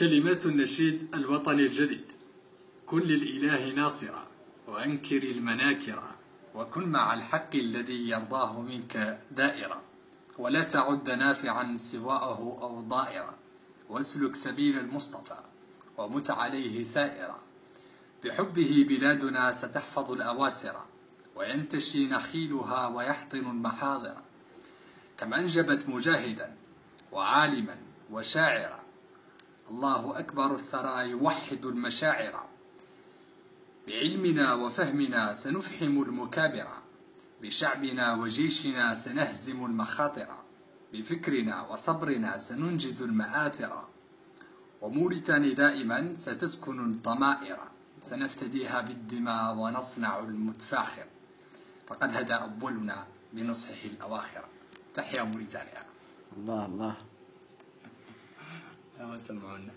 كلمات النشيد الوطني الجديد: كن للإله ناصرا وأنكر المناكرا، وكن مع الحق الذي يرضاه منك دائرا، ولا تعد نافعا سواءه أو ضائرا، واسلك سبيل المصطفى ومت عليه سائرا. بحبه بلادنا ستحفظ الأواسر، وينتشي نخيلها ويحضن المحاضر. كم أنجبت مجاهدا وعالما وشاعرا، الله أكبر الثرى يوحد المشاعر. بعلمنا وفهمنا سنفحم المكابر، بشعبنا وجيشنا سنهزم المخاطر، بفكرنا وصبرنا سننجز المآثر. وموريتاني دائما ستسكن الضمائر، سنفتديها بالدماء ونصنع المتفاخر، فقد هدى أولنا بنصحه الأواخر. تحيا موريتانيا. الله الله. سمعونا.